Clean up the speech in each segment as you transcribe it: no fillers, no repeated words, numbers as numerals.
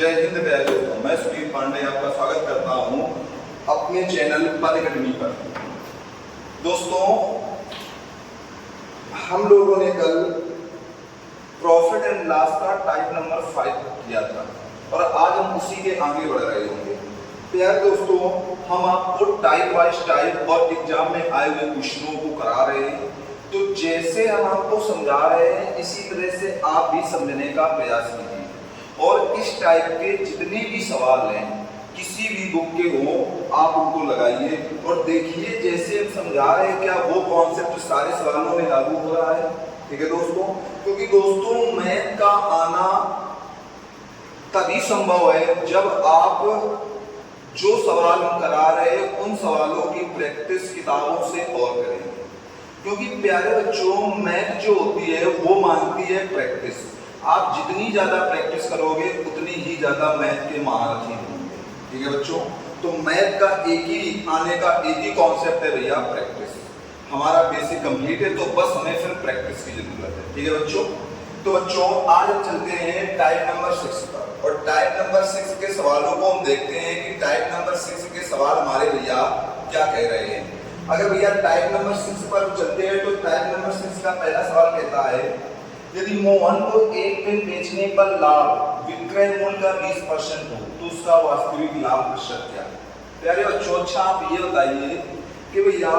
जय हिंद प्यारे दोस्तों, मैं सुनील पांडे आपका स्वागत करता हूं अपने चैनल पद अकेडमी पर। दोस्तों, हम लोगों ने कल प्रॉफिट एंड लॉस का टाइप नंबर 5 किया था और आज हम उसी के आगे बढ़ रहे होंगे। प्यारे दोस्तों, हम आपको टाइप वाइज टाइप और एग्जाम में आए हुए क्वेश्चनों को करा रहे हैं, तो जैसे हम आपको समझा रहे हैं इसी तरह से आप भी समझने का प्रयास कीजिए और इस टाइप के जितने भी सवाल हैं किसी भी बुक के हो आप उनको लगाइए और देखिए जैसे हम समझा रहे हैं क्या वो कॉन्सेप्ट सारे सवालों में लागू हो रहा है। ठीक है दोस्तों, क्योंकि दोस्तों मैथ का आना तभी संभव है जब आप जो सवाल हम करा रहे हैं उन सवालों की प्रैक्टिस किताबों से और करेंगे, क्योंकि प्यारे बच्चों मैथ जो होती है वो मांगती है प्रैक्टिस। आप जितनी ज्यादा प्रैक्टिस करोगे उतनी ही ज्यादा मैथ के महारथी होंगे। ठीक है बच्चों, तो मैथ का एक ही आने का एक ही कॉन्सेप्ट है भैया, प्रैक्टिस। हमारा बेसिक कंप्लीट है तो बस हमें फिर प्रैक्टिस की जरूरत है। ठीक है बच्चों, तो बच्चों आज हम चलते हैं टाइप नंबर 6 पर और टाइप नंबर 6 के सवालों को हम देखते हैं कि टाइप नंबर 6 के सवाल हमारे भैया क्या कह रहे हैं। अगर भैया टाइप नंबर 6 पर चलते हैं तो टाइप नंबर 6 का पहला सवाल कहता है, यदि मोहन को एक पेन बेचने पर लाभ विक्रय मूल्य का 20% हो तो उसका वास्तविक लाभ प्रतिशत क्या है। प्यारे बच्चों, अच्छा आप ये बताइए कि भैया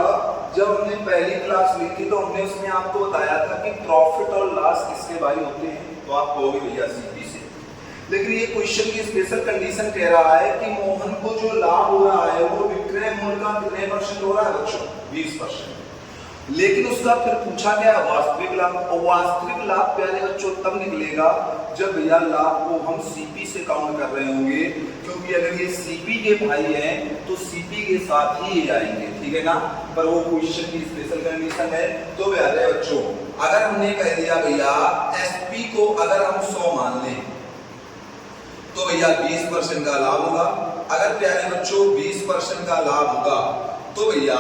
जब हमने पहली क्लास ली थी तो हमने उसमें आपको बताया था कि प्रॉफिट और लॉस किसके बारे होते हैं, तो आप कहोगे भैया सीपी से। लेकिन ये क्वेश्चन की स्पेशल कंडीशन कह रहा है कि मोहन को जो लाभ हो रहा है वो विक्रय मूल्य का कितने परसेंट हो रहा है बच्चों, 20%। लेकिन उसका फिर पूछा गया वास्तविक लाभ, और वास्तविक लाभ प्यारे बच्चों तब निकलेगा जब भैया लाभ को हम सीपी से काउंट कर रहे होंगे, क्योंकि अगर ये सीपी के भाई हैं तो सीपी के साथ ही ये आएंगे। ठीक है ना, पर वो क्वेश्चन की स्पेशल कंडीशन है। तो प्यारे बच्चों अगर हमने कह दिया भैया एसपी को अगर हम 100 मान लें तो भैया 20% का लाभ होगा। अगर प्यारे बच्चों 20% का लाभ होगा तो भैया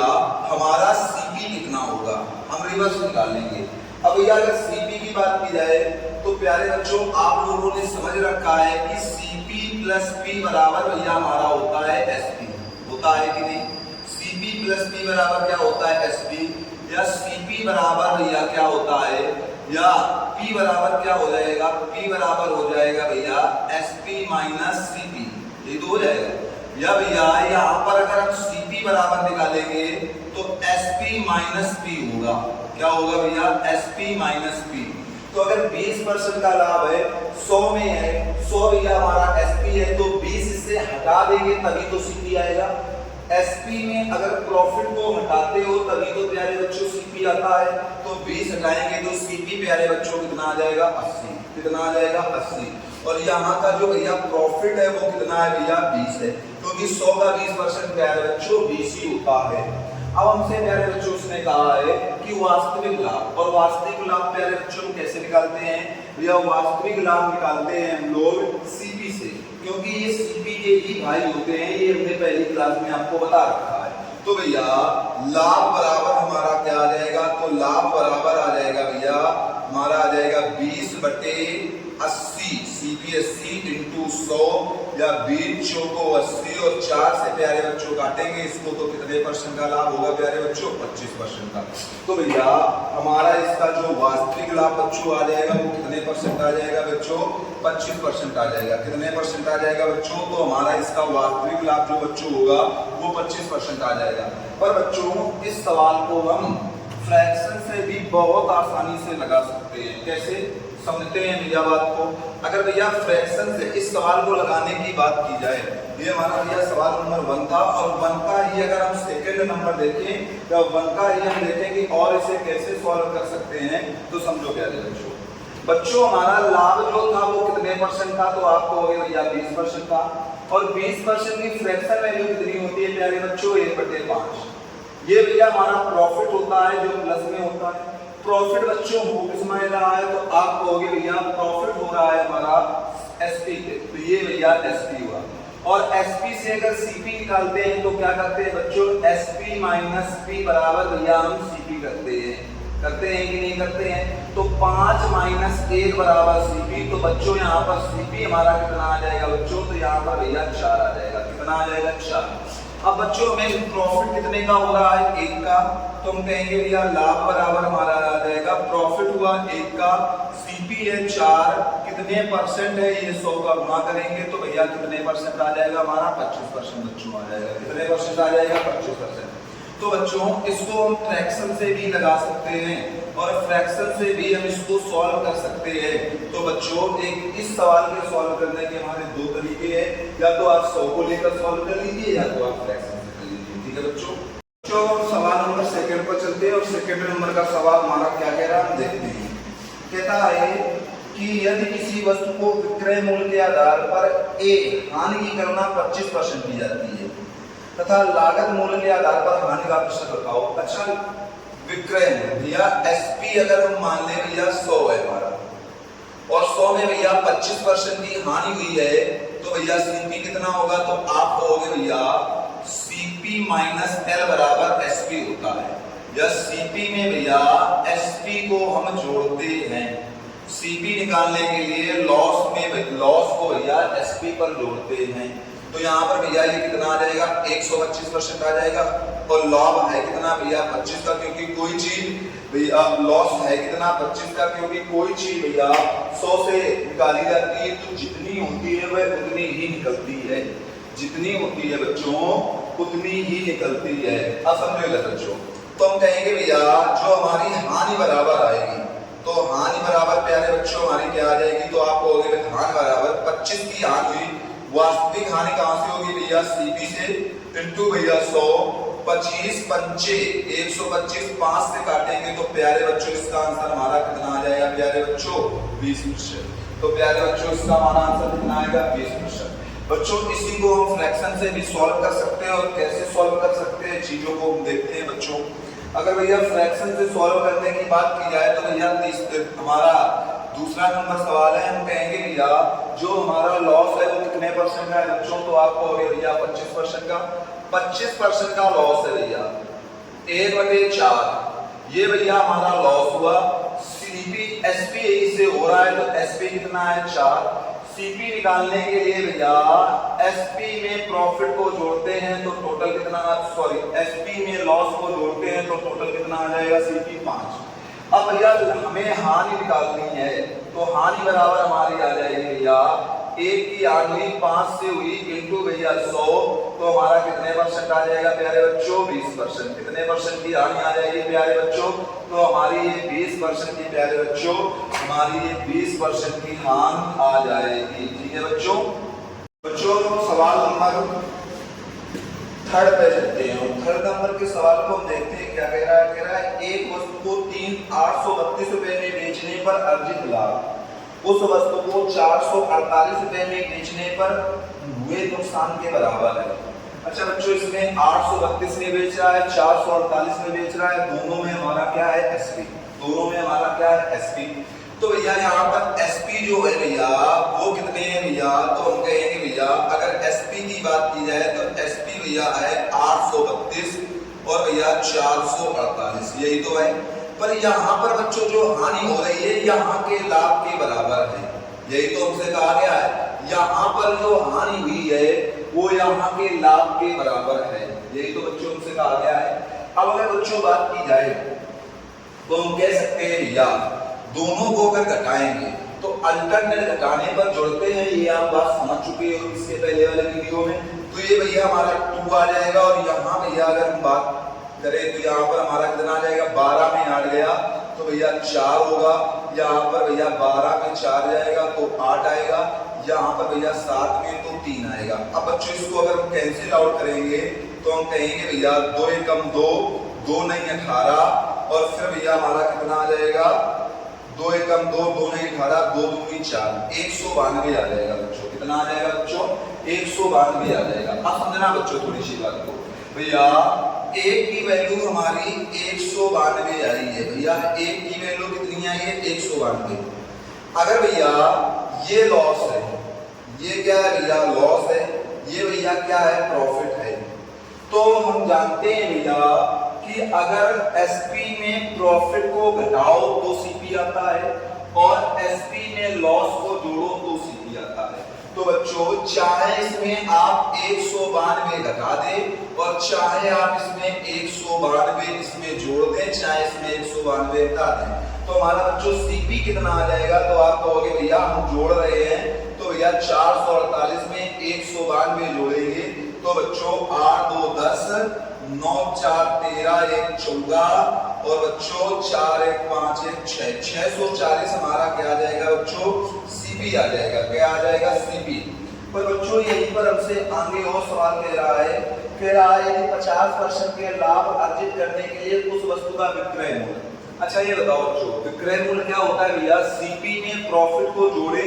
हमारा सीपी कितना होगा, हम रिवर्स निकाल लेंगे। अब भैया अगर सीपी की बात की जाए तो प्यारे बच्चों आप लोगों ने समझ रखा है कि सीपी प्लस पी बराबर भैया हमारा होता है एसपी, होता है कि नहीं। सीपी प्लस पी बराबर क्या होता है एसपी, या सीपी बराबर भैया क्या होता है, या पी बराबर क्या हो जाएगा, पी बराबर हो जाएगा भैया एसपी माइनस सीपी, ये तो हो जाएगा। या भैया यहाँ पर अगर हम सीपी बराबर निकालेंगे तो एसपी माइनस पी होगा, क्या होगा भैया एसपी माइनस पी। तो अगर 20% का लाभ है 100 में है, 100 भैया हमारा एसपी है तो 20 इससे हटा देंगे तभी तो सीपी आएगा। एसपी में अगर प्रॉफिट को हटाते हो तभी तो प्यारे बच्चों सीपी आता है, तो 20 हटाएंगे तो सीपी प्यारे बच्चों कितना आ जाएगा 80, कितना आ जाएगा 80। और यहाँ का जो भैया प्रॉफिट है वो कितना है भैया 20 है, क्योंकि 100 का 20% प्यारे बच्चों 20 ही होता है। अब हमसे प्यारे बच्चों उसने कहा है कि वास्तविक लाभ, और वास्तविक लाभ प्यारे बच्चों कैसे निकालते हैं भैया, वास्तविक लाभ निकालते हैं हम लोग सीपी से, क्योंकि ये सीपी के ही भाई होते हैं, ये हमने पहली क्लास में आपको बता रखा है। तो भैया लाभ बराबर हमारा क्या आ जाएगा, तो लाभ बराबर आ जाएगा भैया हमारा आ जाएगा 20/80, सीपी 80 इंटू 100, या 20 चौको 80 और 4 से प्यारे बच्चों काटेंगे इसको तो कितने परसेंट का लाभ होगा प्यारे बच्चों 25% का। तो भैया हमारा इसका जो वास्तविक लाभ बच्चों आ जाएगा वो कितने परसेंट आ जाएगा बच्चों, 25% आ जाएगा। कितने परसेंट आ जाएगा बच्चों, तो हमारा इसका वास्तविक लाभ जो बच्चों होगा वो 25% आ जाएगा। पर बच्चों इस सवाल को हम फ्रैक्शन से भी बहुत आसानी से लगा सकते हैं। कैसे समझते हैं भैया बात को। अगर भैया फ्रैक्शन से इस सवाल को लगाने की बात की जाए, ये हमारा भैया सवाल नंबर 1 था और 1 का ही अगर हम सेकंड नंबर देखें तो 1 का ही हम देखें कि और इसे कैसे सॉल्व कर सकते हैं, तो समझो क्या है बच्चों हमारा लाभ जो था वो कितने परसेंट था, तो आप कहोगे भैया 20% था, और 20% की फ्रैक्शन वैल्यू कितनी होती है प्यारे बच्चों 1/5। ये भैया हमारा प्रॉफिट होता है जो प्लस में होता है। प्रॉफिट बच्चों हो किसमें रहा है, तो आप कहोगे भैया प्रॉफिट हो रहा है हमारा एसपी पे, तो ये भैया एसपी हुआ। और एसपी से अगर सीपी निकालते हैं तो क्या करते हैं बच्चों, एसपी माइनस पी बराबर भैया हम सीपी करते हैं। करते हैं कि नहीं करते हैं? तो 5 माइनस 1 बराबर सीपी। तो बच्चों यहाँ पर सीपी हमारा कितना आ जाएगा बच्चों? तो यहाँ पर भैया 4 आ जाएगा। कितना आ जाएगा? 4। अब बच्चों हमें प्रॉफिट कितने का हो रहा है? 1 का। तो हम कहेंगे भैया लाभ बराबर हमारा आ जाएगा, प्रॉफिट हुआ 1 का, सीपी है 4, कितने परसेंट है? ये 100 का गुणा करेंगे तो भैया कितने परसेंट आ जाएगा हमारा? 25% बच्चों आ जाएगा। कितने परसेंट आ जाएगा? 25%। तो बच्चों इसको हम फ्रैक्शन से भी लगा सकते हैं और फ्रैक्शन से भी हम इसको सॉल्व कर सकते हैं। तो बच्चों एक इस सवाल के सॉल्व करने के हमारे 2 तरीके हैं, या तो आप 100 को लेकर सॉल्व कर लीजिए या तो आप फ्रैक्शन से कर लीजिए। ठीक है बच्चों? तो हम सवाल नंबर 2 पर चलते हैं और 2 नंबर का सवाल हमारा क्या कह रहा है हम देखते हैं। कहता है कि यदि किसी वस्तु को विक्रय मूल्य के आधार पर ए हानि की गणना 25% की जाती है तथा लागत मूल्य के आधार पर हानि का प्रतिशत बताओ। अच्छा, विक्रय भैया एसपी अगर हम मान ले भैया 100 है हमारा और 100 में भैया 25% की हानि हुई है तो भैया सीपी कितना होगा? तो आप कहोगे भैया सीपी माइनस एल बराबर एसपी होता है, या सीपी में भैया एसपी को हम जोड़ते हैं। सीपी निकालने के लिए लॉस को भैया एसपी पर जोड़ते हैं। तो यहाँ पर भैया ये कितना आ जाएगा? 125% आ जाएगा। और लाभ है कितना भैया? 25 का, क्योंकि कोई चीज भैया लॉस है कितना? 25 का, क्योंकि कोई चीज भैया 100 से निकाली जाती है तो जितनी होती है वह उतनी ही निकलती है। जितनी होती है बच्चों उतनी ही निकलती है। अब समझो बच्चों, तो हम कहेंगे भैया जो हमारी हानि बराबर आएगी, तो हानि बराबर प्यारे बच्चों हमारी क्या आ जाएगी? तो आप कहोगे हानि बराबर 25 की हानि हुई, वास्तविक हानि कहां से होगी भैया? सीपी से, इनटू भैया 100, 25 पंचे 125, 5 से काटेंगे तो प्यारे बच्चों इसका आंसर हमारा कितना आ जाएगा प्यारे बच्चों? 20%। तो प्यारे बच्चों इसका हमारा आंसर कितना आएगा? 20%। बच्चों इसी को हम फ्रैक्शन से भी सॉल्व कर सकते हैं, और कैसे सॉल्व कर सकते हैं चीजों को हम देखते हैं बच्चों। अगर भैया फ्रैक्शन से सॉल्व करने की बात की जाए तो भैया हमारा दूसरा नंबर सवाल है। हम कहेंगे भैया जो हमारा लॉस है वो कितने परसेंट का है बच्चों? तो आपको हो गया भैया 25% का। 25% का लॉस है भैया 1/4, ये भैया हमारा लॉस हुआ। सीपी एसपी से हो रहा है तो एसपी कितना है? 4। सीपी निकालने के लिए भैया एसपी में प्रॉफिट को जोड़ते हैं तो टोटल कितना? सॉरी, एसपी में लॉस को जोड़ते हैं तो टोटल कितना आ जाएगा? सीपी 5। अब भैया हमें हानि निकालनी है तो हानि बराबर हमारी आ जाएगी भैया 1 की हानि 5 से हुई इनटू भैया 100, तो हमारा कितने परसेंट आ जाएगा प्यारे बच्चों? 20%। कितने परसेंट की हानि आ जाएगी प्यारे बच्चों? तो हमारी ये 20% की प्यारे बच्चों हमारी ये 20% की हानि आ जाएगी। ठीक है बच्चों? बच्चों सवाल नंबर 3 पे चलते हैं। 3 नंबर के सवाल को हम देखते हैं क्या कह रहा है। कह रहा है एक वस्तु को 832 रुपए में बेचने पर अर्जित लाभ उस वस्तु को 448 रुपए में बेचने पर हुए नुकसान के बराबर है। अच्छा बच्चों इसमें 832 में बेच रहा है, 448 में बेच रहा है, दोनों में हमारा क्या है? एसपी। दोनों में हमारा क्या है? एसपी। तो भैया यहाँ पर एसपी जो है भैया वो कितने हैं भैया? तो हम कहेंगे भैया अगर एसपी की बात की जाए तो एसपी भैया है 832 और भैया 448, यही तो है। पर यहाँ पर बच्चों जो हानि हो रही है यहाँ के लाभ के बराबर है, यही तो हमसे कहा गया है। यहाँ पर जो हानि हुई है वो यहाँ के लाभ के बराबर है, यही तो बच्चों हमसे कहा गया है। अब अगर बच्चों बात की जाए तो हम कह सकते हैं भैया दोनों को अगर घटाएंगे तो अल्टरनेट घटाने पर जोड़ते हैं, ये आप बात समझ चुके हो इसके पहले वाले वीडियो में। तो ये भैया हमारा 2 आ जाएगा और यहाँ भैया अगर हम बात करें तो यहाँ पर हमारा कितना आ जाएगा? 12 में 8 गया तो भैया 4 होगा। यहाँ पर भैया 12 में 4 जाएगा तो 8 आएगा। यहाँ पर भैया 7 में तो 3 आएगा। अब बच्चों इसको अगर हम कैंसिल आउट करेंगे तो हम कहेंगे भैया 2 एकम 2, 2 नहीं 18 और फिर भैया हमारा कितना आ जाएगा? 2 एकम 2, 2 नहीं 18, 2 दूनी 4, 192 आ जाएगा बच्चों। कितना आ जाएगा बच्चों? 192 आ जाएगा। अब समझना बच्चों थोड़ी सी बात को, भैया एक की वैल्यू हमारी 192 आई है। भैया एक की वैल्यू कितनी आई है? 192। अगर भैया ये लॉस है, ये क्या है भैया? लॉस है। ये भैया क्या है? प्रॉफिट है। तो हम जानते हैं भैया कि अगर एसपी में प्रॉफिट को घटाओ तो सीपी आता है और एसपी में लॉस को जोड़ो तो सीपी आता है। तो बच्चों चाहे इसमें आप 192 घटा दें और चाहे आप इसमें 192 इसमें जोड़ दें, चाहे इसमें 192 घटा दें, तो हमारा बच्चों सीपी कितना आ जाएगा। तो आप कहोगे भैया हम जोड़ रहे हैं, तो भैया 448 में 192 जोड़ेंगे तो बच्चों 8 2 10, 9 4 13, 1 14 और बच्चों 4 1 5 1 6, 640 हमारा क्या आ जाएगा बच्चों, सीपी आ जाएगा। क्या आ जाएगा, सीपी। पर बच्चों यहीं पर हमसे आगे और सवाल कह रहा है, कह रहा है कि 50% के लाभ अर्जित करने के लिए उस वस्तु का विक्रय मूल्य। अच्छा ये बताओ बच्चों, विक्रय मूल्य क्या होता है भैया, सीपी में प्रॉफिट को जोड़े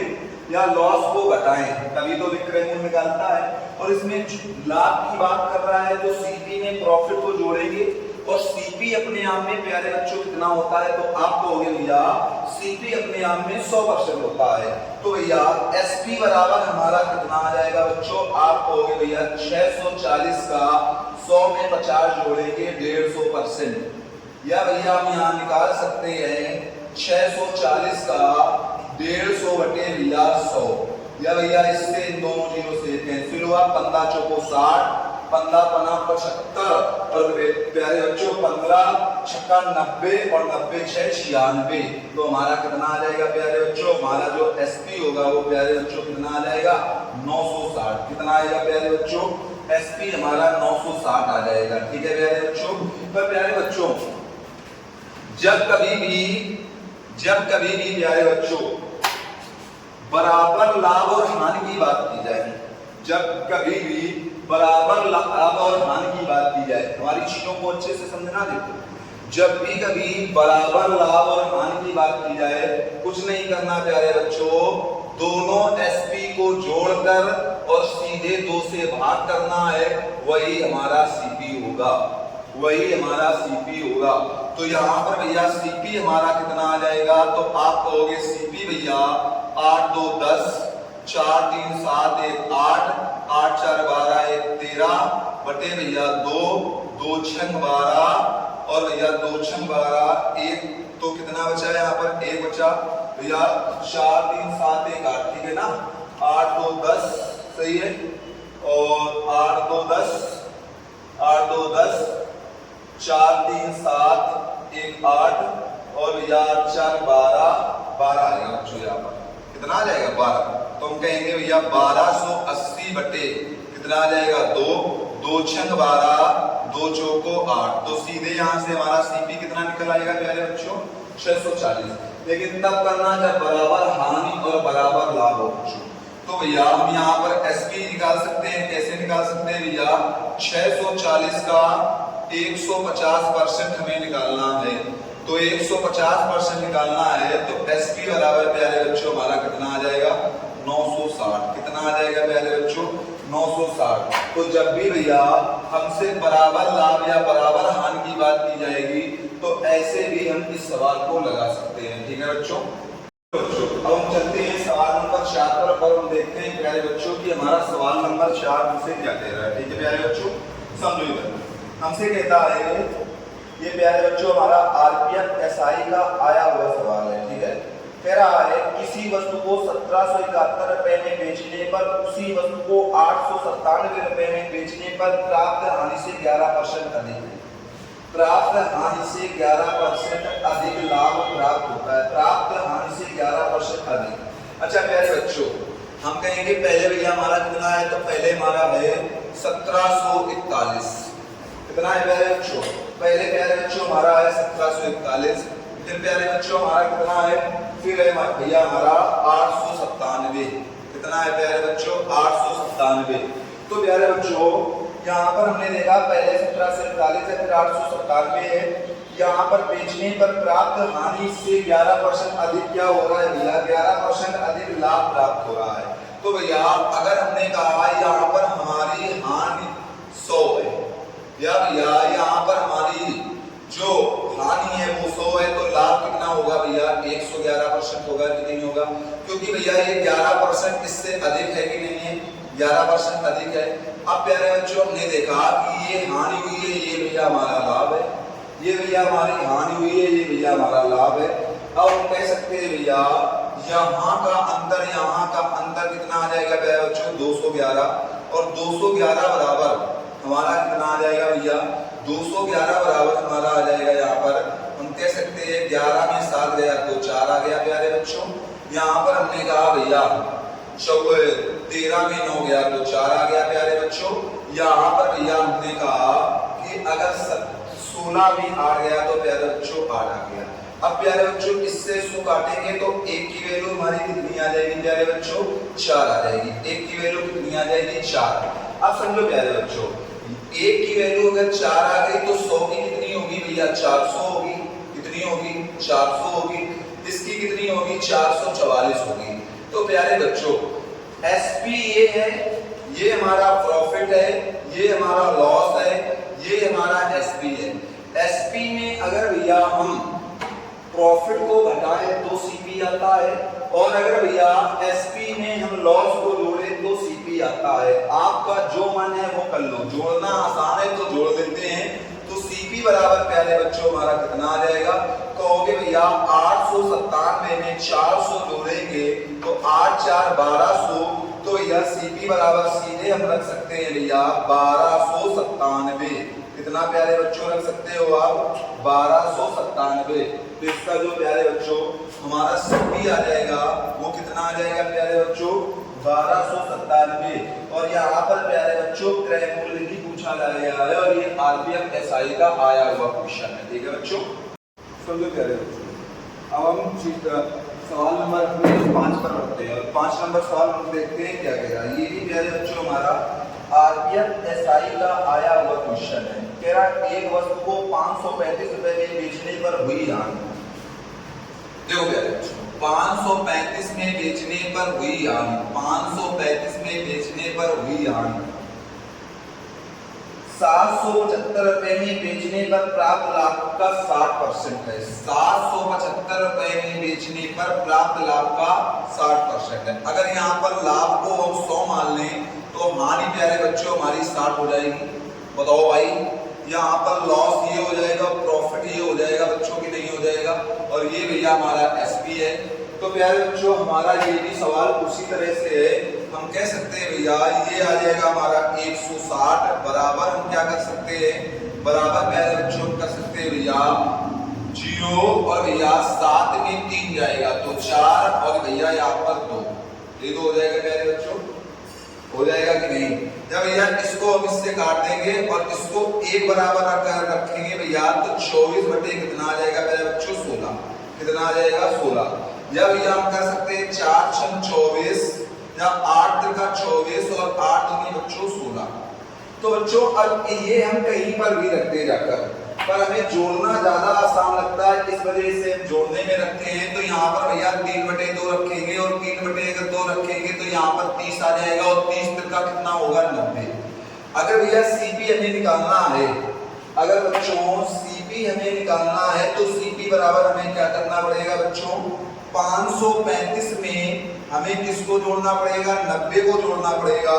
या लॉस को घटाएं तभी तो विक्रय मूल्य निकालता है। और इसमें लाभ की बात कर रहा है तो सीपी में प्रॉफिट को जोड़ेंगे और सीपी अपने आप में प्यारे बच्चों कितना होता है, तो आप कहोगे भैया सीपी अपने आप में 100% होता है। तो भैया एसपी बराबर हमारा कितना आ जाएगा बच्चों, आप कहोगे भैया 640 का 100 में 50 जोड़ेंगे 150%। या भैया हम यहाँ निकाल सकते हैं 640 का 150 बटे भैया 100। या भैया इससे इन दोनों जीरो से कैंसिल हुआ, 15 चौको 60, 15 पना 75 और प्यारे बच्चों 15 छक्का 90 और 90 6 96। तो हमारा कितना आ जाएगा प्यारे बच्चों, हमारा जो एसपी होगा वो प्यारे बच्चों कितना आ जाएगा 960। कितना आएगा प्यारे बच्चों, एसपी हमारा 960 आ जाएगा। ठीक है प्यारे बच्चों। पर प्यारे बच्चों जब कभी भी प्यारे बच्चों बराबर लाभ और हानि की बात की जाए, जब कभी भी बराबर लाभ और हानि की बात की जाए, हमारी चीजों को अच्छे से समझना। देखो जब भी कभी बराबर लाभ और हानि की बात की जाए, कुछ नहीं करना प्यारे बच्चों, दोनों एसपी को जोड़कर और सीधे 2 से भाग करना है, वही हमारा सीपी होगा, वही हमारा सीपी होगा। तो यहाँ पर भैया सीपी हमारा कितना आ जाएगा, तो आप कहोगे सीपी भैया 8 2 10, 4 3 7 1 8, 8 4 12 1 13 बटे भैया 2 2 6 12 और भैया 2 6 12 1, तो कितना बचा है यहाँ पर, 1 बचा भैया 4 3 7 1 8। ठीक है ना, 8 2 10 सही है और 8 2 10, 8 2 10, 4 3 7 1 8 और भैया 4 12 12 आएगा बच्चों, यहाँ पर कितना आ जाएगा 12। तो हम कहेंगे भैया 1280 बटे कितना आ जाएगा 2 2 6 12 2 चौको 8। तो सीधे यहाँ से हमारा सीपी कितना निकल आएगा प्यारे बच्चों, 640। लेकिन तब करना जब बराबर हानि और बराबर लाभ हो बच्चों। तो भैया हम यहाँ पर एसपी निकाल सकते हैं, कैसे निकाल सकते हैं भैया, 640 का 150% हमें निकालना है। तो 150% निकालना है तो एसपी बराबर प्यारे बच्चों हमारा कितना आ जाएगा, 960। कितना आ जाएगा प्यारे बच्चों, 960। तो जब भी भैया हमसे बराबर लाभ या बराबर हानि की बात की जाएगी तो ऐसे भी हम इस सवाल को लगा सकते हैं। ठीक है बच्चों। अब हम चलते हैं सवाल नंबर 4 पर हम देखते हैं प्यारे बच्चों कि हमारा सवाल नंबर 4 हमसे क्या कह रहा है। ठीक है प्यारे बच्चों, समझो इधर हमसे कहता है, ये प्यारे बच्चों हमारा आरपीएफ एसआई का आया हुआ सवाल है। ठीक है, कह रहा है किसी वस्तु को 1771 रुपए में बेचने पर उसी वस्तु को 897 रुपए में बेचने पर प्राप्त हानि से 11% अधिक है। प्राप्त हानि से 11% अधिक लाभ प्राप्त होता है, प्राप्त हानि से 11% अधिक। अच्छा प्यारे बच्चों हम कहेंगे पहले भैया हमारा कितना है, तो पहले हमारा है 1741। कितना है प्यारे बच्चों, पहले प्यारे बच्चों हमारा है 1741। फिर प्यारे बच्चों हमारा कितना है, फिर है भैया हमारा 897। कितना है प्यारे बच्चों, 897। तो प्यारे बच्चों यहाँ पर हमने देखा पहले 1741 है, फिर 897 है। यहाँ पर बेचने पर प्राप्त हानि से 11% अधिक क्या हो रहा है भैया, 11% अधिक लाभ प्राप्त हो रहा है। तो भैया अगर हमने कहा यहाँ पर हमारी हानि 100 है, या भैया यहाँ पर हमारी जो हानि है वो 100 है, तो लाभ कितना होगा भैया, 111% होगा कि नहीं होगा, क्योंकि भैया ये 11% इससे अधिक है कि नहीं है, 11% अधिक है। अब प्यारे बच्चों हमने देखा कि ये हानि हुई है, ये भैया हमारा लाभ है। ये भैया हमारी हानि हुई है, ये भैया हमारा लाभ है। अब हम कह सकते हैं भैया यहाँ का अंतर कितना आ जाएगा प्यारे बच्चों 211, और 211 बराबर हमारा कितना आ जाएगा भैया 211 बराबर हमारा आ जाएगा यहाँ पर हम कह सकते हैं 11 में 7 गया तो 4 आ गया प्यारे बच्चों। यहाँ पर हमने कहा भैया 13 में 9 गया तो 4 आ गया प्यारे बच्चों। यहाँ पर भैया हमने कहा कि अगर 16 में 8 गया तो प्यारे बच्चों 8 आ गया। अब प्यारे बच्चों इससे 100 काटेंगे तो 1 की वैल्यू हमारी कितनी आ जाएगी प्यारे बच्चों 4 आ जाएगी। 1 की वैल्यू कितनी आ जाएगी 4। अब समझो प्यारे बच्चों 1 की वैल्यू अगर 4 आ गई तो 100 की कितनी होगी भैया 400 होगी। कितनी होगी 400 होगी। इसकी कितनी होगी 444 होगी। तो प्यारे बच्चों एसपी ये है, ये हमारा प्रॉफिट है, ये हमारा लॉस है, ये हमारा एसपी है। एसपी में अगर भैया हम प्रॉफिट को घटाए तो सीपी आता है, और अगर भैया एसपी में हम लॉस को जोड़े तो सीपी आता है। आपका जो मन है वो कर लो, जोड़ना आसान है तो जोड़ देते हैं। तो सीपी बराबर प्यारे बच्चों हमारा कितना आ जाएगा, कहोगे भैया 897 में 400 जोड़ेंगे तो 8 4 1200, तो यह सीपी बराबर सीधे हम रख सकते हैं भैया 1297। कितना प्यारे बच्चों रख सकते हो आप 1297। तो इसका जो प्यारे बच्चों हमारा सीपी आ जाएगा वो कितना आ जाएगा प्यारे बच्चों 1297। और यहाँ पर प्यारे बच्चों क्रय मूल्य की पूछा गया है, और ये आरपीएफ एसआई का आया हुआ क्वेश्चन है। ठीक है बच्चों, समझो प्यारे बच्चों। अब हम सवाल नंबर 5 पर रखते हैं, और 5 नंबर सवाल हम देखते हैं क्या कह रहा है। ये भी प्यारे बच्चों हमारा आरपीएफ एसआई का आया हुआ क्वेश्चन है। कह रहा एक वस्तु को 535 रुपए में बेचने पर हुई हानि। देखो प्यारे बच्चों 535 में बेचने पर हुई हानि, 535 में बेचने पर हुई हानि 775 रुपए में बेचने पर प्राप्त लाभ का 60% है। 775 रुपए में बेचने पर प्राप्त लाभ का 60% है। अगर यहाँ पर लाभ को हम 100 मान लें तो हानि प्यारे बच्चों हमारी 60 हो जाएगी। बताओ भाई, यहाँ पर लॉस ये हो जाएगा, प्रॉफिट ये हो जाएगा बच्चों की नहीं हो जाएगा, और ये भैया हमारा एसपी है। तो प्यारे बच्चों हमारा ये भी सवाल उसी तरह से है। हम कह सकते हैं भैया ये आ जाएगा हमारा 160 बराबर हम क्या कर सकते हैं, बराबर प्यारे बच्चों कर सकते हैं भैया 0, और भैया 7 में 3 जाएगा तो 4, और भैया यहाँ पर 2, ये 2 हो जाएगा प्यारे बच्चों, हो जाएगा कि नहीं। जब भैया इसको हम इससे काट देंगे और इसको 1 बराबर रखेंगे भैया तो 24 बटे कितना आ जाएगा प्यारे बच्चों 16। कितना आ जाएगा 16। या भैया हम कर सकते हैं 4 6 24 या 8 त्रिका 24 और 8 दूनी बच्चों 16। तो बच्चों अब ये हम कहीं पर भी रखते जाकर, पर हमें जोड़ना ज्यादा आसान लगता है, इस वजह से हम जोड़ने में रखते हैं। तो यहाँ पर भैया 3 बटे 2 रखेंगे, और 3 बटे अगर 2 रखेंगे तो यहाँ पर 30 आ जाएगा, और 30 त्रिका कितना होगा 90। अगर भैया सीपी हमें निकालना है, अगर बच्चों सीपी हमें निकालना है तो सीपी बराबर हमें क्या करना पड़ेगा बच्चों 535 में हमें किसको जोड़ना पड़ेगा 90 को जोड़ना पड़ेगा।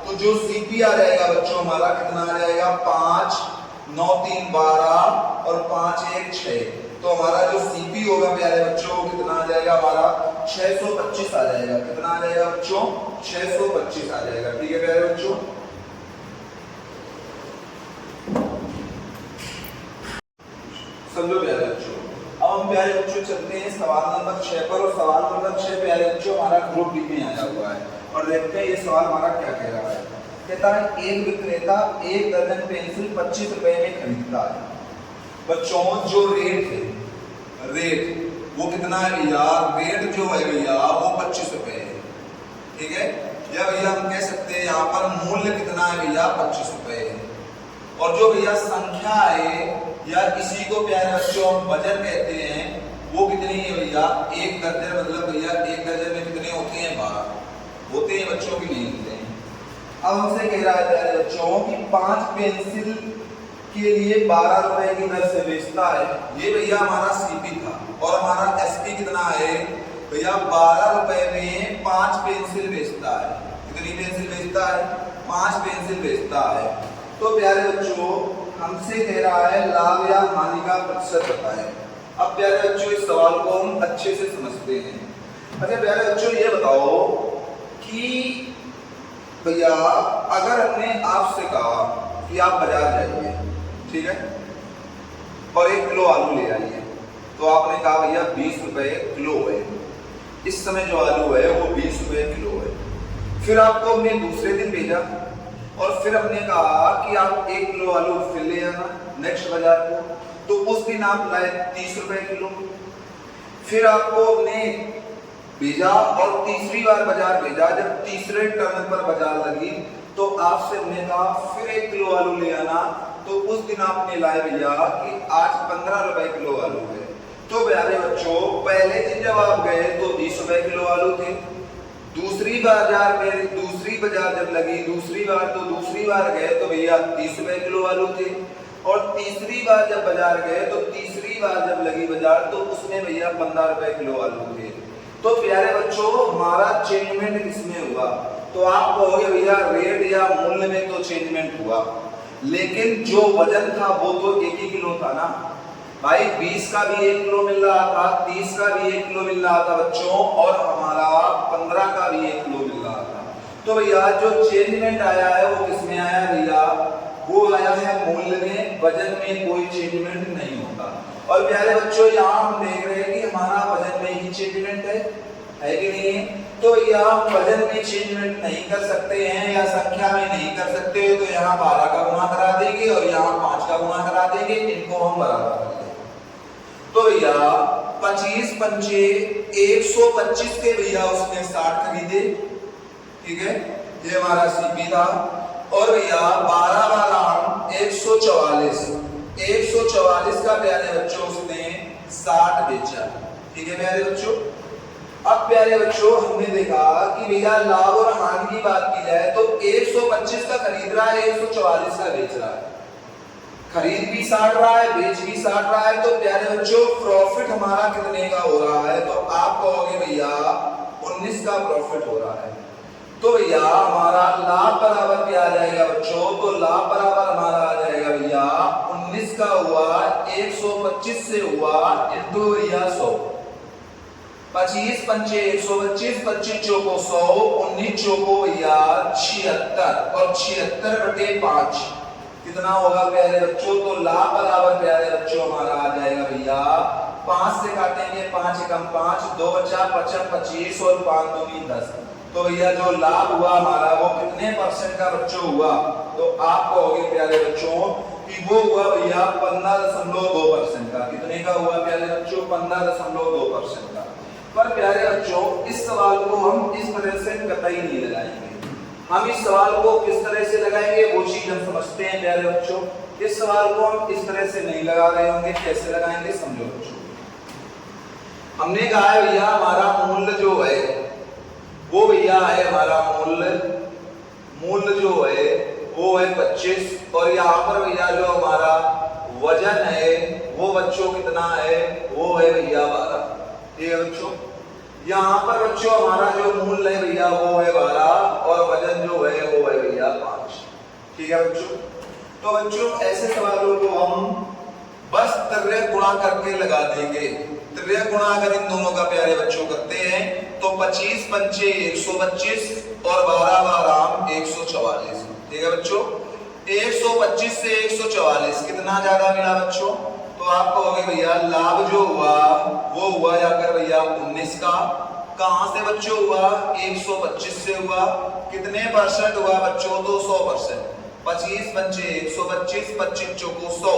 तो जो सीपी आ जाएगा बच्चों हमारा कितना आ जाएगा 5 9 3 12 और 5 1 6। तो हमारा जो सीपी होगा प्यारे बच्चों कितना आ जाएगा हमारा 625 आ जाएगा। कितना आ जाएगा बच्चों 625 आ जाएगा। ठीक है प्यारे बच्चों, समझो प्यारे बच्चों। अब हम प्यारे बच्चों चलते हैं सवाल नंबर 6 पर, और सवाल नंबर 6 प्यारे बच्चों हमारा ग्रुप डी में आया हुआ है, और देखते हैं ये सवाल हमारा क्या कह रहा है। कहता है एक विक्रेता 1 दर्जन पेंसिल 25 रुपए में खरीदता है। बच्चों जो रेट है, रेट वो कितना है भैया, रेट जो है भैया वो 25 रुपए है। ठीक है, या भैया हम कह सकते हैं यहाँ पर मूल्य कितना है भैया 25 रुपए है। और जो भैया संख्या है या इसी को प्यारे बच्चों हम वजन कहते हैं, वो कितनी है भैया 1 दर्जन, मतलब भैया 1 दर्जन में कितने होते हैं 12 होते हैं बच्चों की नहीं होते हैं। अब हमसे कह रहा है प्यारे बच्चों कि 5 पेंसिल के लिए 12 रुपए की दर से बेचता है। ये भैया हमारा सीपी था, और हमारा एसपी कितना है भैया 12 रुपए में 5 पेंसिल बेचता है। कितनी पेंसिल बेचता है 5 पेंसिल बेचता है। तो प्यारे बच्चों हमसे कह रहा है लाभ या हानि का प्रतिशत बताएं। अब प्यारे बच्चों इस सवाल को हम अच्छे से समझते हैं। अच्छा प्यारे बच्चों ये बताओ कि भैया अगर हमने आपसे कहा कि आप बाजार जाइए, ठीक है, और 1 किलो आलू ले आइए, तो आपने कहा भैया 20 रुपए किलो है। इस समय जो आलू है वो 20 रुपए किलो है। फिर आपको हमने दूसरे दिन भेजा और फिर हमने कहा कि आप 1 किलो आलू फिर ले आना नेक्स्ट बाजार को, तो उस दिन आप लाए 30 रुपए किलो। फिर आपको हमने भेजा और तीसरी बार बाजार भेजा, जब तीसरे टर्न पर बाजार लगी तो आपसे हमने कहा फिर 1 किलो आलू ले आना, तो उस दिन आपने लाए भैया कि आज 15 रुपए किलो आलू है। तो प्यारे बच्चों पहले दिन जब आप गए तो 20 रुपए किलो आलू थे, दूसरी बाजार जब लगी दूसरी बार गए तो भैया 30 रुपए किलो आलू थे, और तीसरी बार जब बाजार गए तो तीसरी बार जब लगी बाजार तो उसमें भैया 15 रुपए किलो आलू थे। तो प्यारे बच्चों हमारा चेंजमेंट किसमें हुआ? तो आप कहोगे भैया रेट या मूल्य में तो चेंजमेंट हुआ, लेकिन जो वजन था वो तो 1 ही किलो था ना भाई। 20 का भी 1 किलो मिल रहा था, 30 का भी 1 किलो मिल रहा था बच्चों, और हमारा 15 का भी 1 किलो मिल रहा था। तो भैया जो चेंजमेंट आया है वो किसमें आया भैया? वो आया है मूल्य में, वजन में कोई चेंजमेंट नहीं होता। और प्यारे बच्चों यहाँ हम देख रहे हैं कि हमारा वजन में ही चेंजमेंट है कि नहीं है? तो यहाँ हम वजन में चेंजमेंट नहीं कर सकते हैं या संख्या में नहीं कर सकते, तो यहाँ 12 का गुणा करा देंगे और यहाँ 5 का गुणा करा देंगे, इनको हम बराबर कर देंगे। तो भैया 25 पंचे 125 के भैया उसने 60 खरीदे, ठीक है, ये हमारा सीपी था। और भैया 12 बार 144 का प्यारे बच्चों उसने 60 बेचा, ठीक है प्यारे बच्चों। अब प्यारे बच्चों हमने देखा कि भैया लाभ और हानि की बात की जाए तो 125 का खरीद रहा है, 144 का बेच रहा है, खरीद भी 60 रहा है, बेच भी 60 रहा है। तो प्यारे बच्चों प्रॉफिट हमारा कितने का हो रहा है? तो आप कहोगे भैया 19 का प्रॉफिट हो रहा है। तो भैया हमारा लाभ बराबर क्या आ जाएगा बच्चों? तो लाभ बराबर हमारा आ जाएगा भैया 19 का हुआ 125 से हुआ इंटू भैया 100। 25 पंचे 125, 25 चौको 100, 19 चौको भैया 76, और 76/5 कितना होगा प्यारे बच्चों? तो लाभ बराबर प्यारे बच्चों हमारा आ जाएगा भैया 5 से काटेंगे 5 एकम 5, 2 बचा 25 और 5 दूनी 10। तो भैया जो लाभ हुआ हमारा वो कितने परसेंट का बच्चों हुआ? तो आप कहोगे प्यारे बच्चों कि वो हुआ भैया 15.2% का। कितने का हुआ प्यारे बच्चों? 15.2% का। पर प्यारे बच्चों इस सवाल को हम इस तरह से कतई नहीं लगाएंगे। हम इस सवाल को किस तरह से लगाएंगे वो चीज हम समझते हैं प्यारे बच्चों। इस सवाल को हम इस तरह से नहीं लगा रहे होंगे, कैसे लगाएंगे समझो बच्चों। हमने कहा है भैया हमारा मूल्य जो है वो भैया है हमारा मूल्य जो है वो है 25, और यहाँ पर भैया जो हमारा वजन है वो बच्चों कितना है? वो है भैया 12, ठीक है बच्चों। यहाँ पर बच्चों हमारा जो मूल्य है भैया वो है 12 और वजन जो है वो है भैया 5, ठीक है बच्चों। तो बच्चों ऐसे सवालों को हम बस त्रिय गुणा करके लगा देंगे। त्रिय गुणा अगर इन दोनों का प्यारे बच्चों करते हैं तो 25 पंचे 125 और 12 बाराम 144, ठीक है बच्चों। 125 से 144 कितना ज्यादा मिला बच्चों? तो आप कहोगे भैया लाभ जो हुआ वो हुआ जाकर भैया 19 का। कहां से बच्चों हुआ? 125 से हुआ। कितने परसेंट हुआ बच्चों? तो 100%। 25 पंचे 125, 25 चौको 100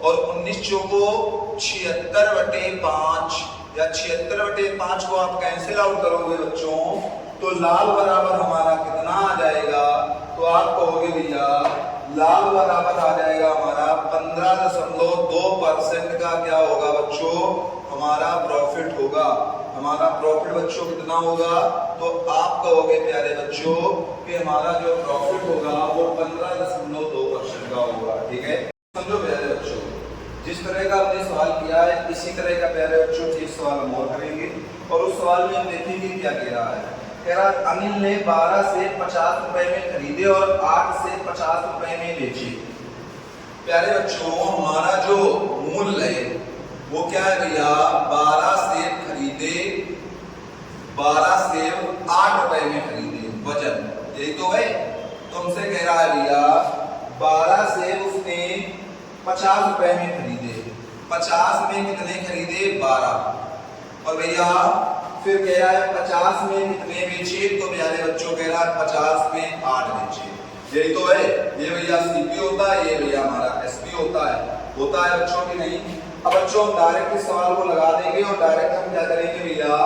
और 19 चौको 76/5, या 76/5 को आप कैंसिल आउट करोगे बच्चों तो लाभ बराबर हमारा कितना आ जाएगा? तो आप कहोगे भैया लाभ बराबर आ जाएगा हमारा 15.2% का क्या होगा बच्चों? हमारा प्रॉफिट होगा। हमारा प्रॉफिट बच्चों कितना होगा? तो आप कहोगे प्यारे बच्चों कि हमारा जो प्रॉफिट होगा वो 15.2% का होगा, ठीक है। समझो प्यारे बच्चों, जिस तरह का हमने सवाल किया है इसी तरह का प्यारे बच्चों एक सवाल हम और करेंगे, और उस सवाल में हम देखेंगे क्या कह रहा है। कह रहा अनिल ने 12 से 50 रुपए में खरीदे और 8 से 50 रुपए में बेचे। प्यारे बच्चों हमारा जो मूल्य है वो क्या है भैया, 12 सेब खरीदे, 12 सेब 8 रुपए में खरीदे, वजन यही तो है। तुमसे कह रहा है भैया 12 सेब उसने 50 रुपए में खरीदे, 50 में कितने खरीदे, 12। और भैया फिर कह रहा है 50 में कितने बेचे, तो प्यारे बच्चों कह रहा है 50 में 8 बेचे, यही तो है। ये भैया सीपी होता है, ये भैया हमारा एसपी होता है बच्चों की नहीं। अब बच्चों हम डायरेक्ट इस सवाल को लगा देंगे और डायरेक्ट हम क्या करेंगे भैया,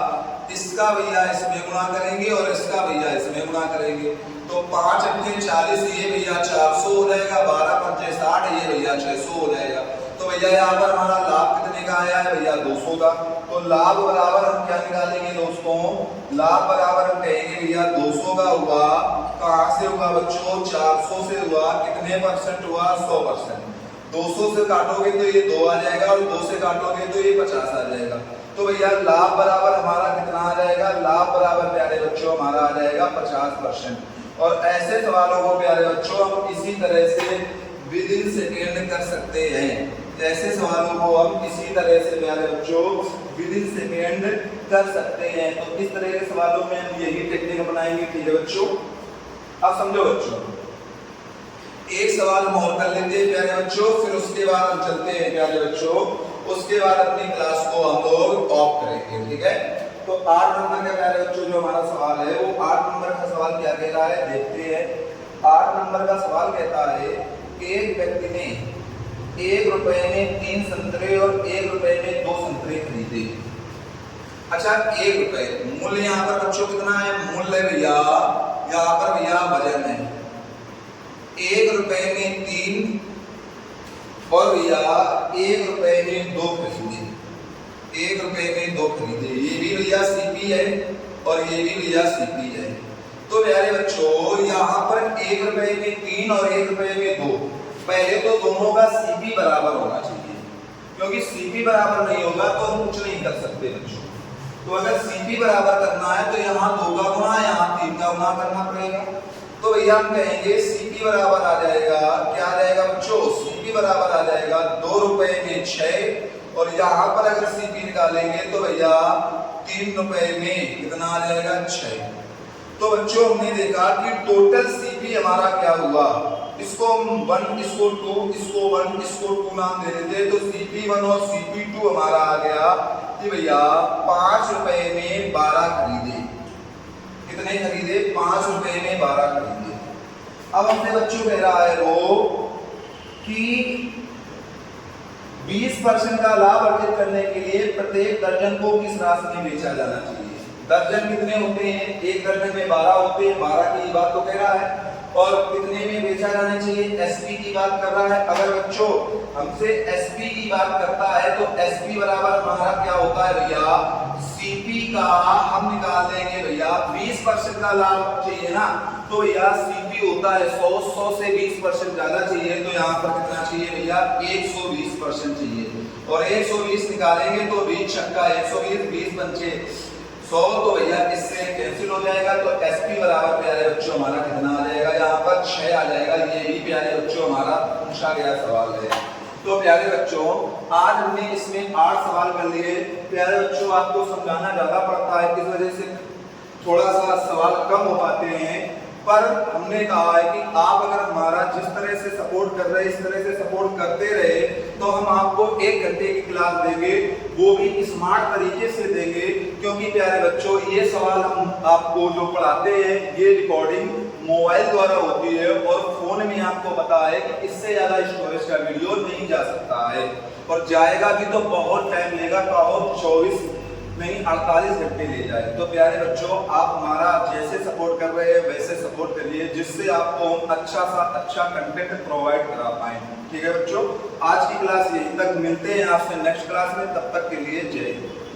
इसका भैया इसमें गुणा करेंगे और इसका भैया इसमें गुणा करेंगे। तो 5 अंके 40, ये भैया 400 हो जाएगा, 12 पंचे 60, ये भैया 600 हो जाएगा। तो भैया यहाँ पर हमारा लाभ कितने का आया है भैया, 200 का। तो लाभ बराबर हम क्या निकालेंगे दोस्तों, लाभ बराबर हम कहेंगे भैया 200 का हुआ, कहाँ से हुआ बच्चों, 400 से हुआ, कितने परसेंट हुआ, 100%। 200 से काटोगे तो ये 2 आ जाएगा और 2 से काटोगे तो ये 50 आ जाएगा। तो भैया लाभ बराबर हमारा कितना आ जाएगा, लाभ बराबर प्यारे बच्चों हमारा आ जाएगा 50%। और ऐसे सवालों को प्यारे बच्चों हम इसी तरह से विद इन सेकेंड कर सकते हैं। ऐसे सवालों को हम इसी तरह से प्यारे बच्चों विद इन सेकेंड कर सकते हैं। तो इस तरह के सवालों में हम यही टेक्निक अपनाएंगे, ठीक है बच्चों। अब समझो बच्चों, एक सवाल हम और कर लेते हैं प्यारे बच्चों, फिर उसके बाद हम चलते हैं प्यारे बच्चों, उसके बाद अपनी क्लास को हम लोग ऑफ करेंगे, ठीक है। तो 8 नंबर का प्यारे बच्चों जो हमारा सवाल है वो 8 नंबर का सवाल क्या कह रहा है, देखते हैं। 8 नंबर का सवाल कहता है एक व्यक्ति ने 1 रुपए में 3 संतरे और 1 रुपए में 2 संतरे खरीदे। अच्छा 1 रुपए, मूल्य यहाँ पर बच्चों कितना है, मूल्य भैया यहाँ पर भैया वजन है, 1 रुपए में 3 और भैया 1 रुपए में 2 खरीदे, 1 रुपए में 2 खरीदे। ये भी भैया सीपी है और ये भी भैया सीपी है। तो प्यारे बच्चों यहाँ पर 1 रुपए में 3 और 1 रुपए में 2, पहले तो दोनों का सीपी बराबर होना चाहिए, क्योंकि सीपी बराबर नहीं होगा तो हम कुछ नहीं कर सकते बच्चों। तो अगर सीपी बराबर करना है तो यहाँ 2 का गुणा, यहाँ 3 का गुणा करना पड़ेगा। तो भैया हम कहेंगे सीपी बराबर आ जाएगा, क्या आ जाएगा बच्चों, सीपी बराबर आ जाएगा 2 रुपए में 6, और यहाँ पर अगर सीपी निकालेंगे तो भैया 3 रुपए में कितना आ जाएगा, 6। तो बच्चों हमने देखा कि टोटल सीपी हमारा क्या हुआ, इसको हम 1, इसको 2, इसको 1, इसको 2 नाम दे देते, तो CP1 और CP2 हमारा आ गया कि भैया 5 रुपए में 12 खरीदे। कितने खरीदे, 5 रुपए में 12 खरीदे। अब हमने बच्चों कह रहा है वो कि 20% का लाभ अर्जित करने के लिए प्रत्येक दर्जन को किस राशि में बेचा जाना चाहिए। दर्जन कितने होते हैं, एक दर्जन में 12 होते हैं, 12 की बात तो कह रहा है, और कितने में बेचा जाना चाहिए, एसपी की बात कर रहा है। अगर बच्चों हमसे एसपी की बात करता है तो एसपी बराबर हमारा क्या होता है भैया, सीपी का हम निकाल देंगे भैया 20% का लाभ चाहिए ना, तो भैया सीपी होता है 100 से 20% ज्यादा चाहिए, तो यहाँ पर कितना चाहिए भैया, 120% चाहिए। और 120 निकालेंगे तो 20 छक्का 120, 20 पंचे 100, तो भैया इससे कैंसिल हो जाएगा। तो एसपी बराबर प्यारे बच्चों हमारा कितना आ जाएगा, यहाँ पर 6 आ जाएगा। ये भी प्यारे बच्चों हमारा पूछा गया सवाल है। तो प्यारे बच्चों आज हमने इसमें 8 सवाल कर लिए। प्यारे बच्चों आपको समझाना ज्यादा पड़ता है, इस वजह से थोड़ा सा सवाल कम हो पाते हैं, पर हमने कहा है कि आप अगर हमारा जिस तरह से सपोर्ट कर रहे हैं, इस तरह से सपोर्ट करते रहे, तो हम आपको 1 घंटे की क्लास देंगे, वो भी स्मार्ट तरीके से देंगे। क्योंकि प्यारे बच्चों ये सवाल हम आपको जो पढ़ाते हैं, ये रिकॉर्डिंग मोबाइल द्वारा होती है, और फोन में आपको पता है कि इससे ज्यादा स्टोरेज का वीडियो नहीं जा सकता है, और जाएगा भी तो बहुत टाइम लेगा, बहुत 24 नहीं 48 घंटे ले जाए। तो प्यारे बच्चों आप हमारा जैसे सपोर्ट कर रहे हैं वैसे सपोर्ट करिए, जिससे आपको हम अच्छा सा अच्छा कंटेंट प्रोवाइड करा पाए। ठीक है बच्चों, आज की क्लास यहीं तक, मिलते हैं आपसे नेक्स्ट क्लास में, तब तक के लिए जय हिंद।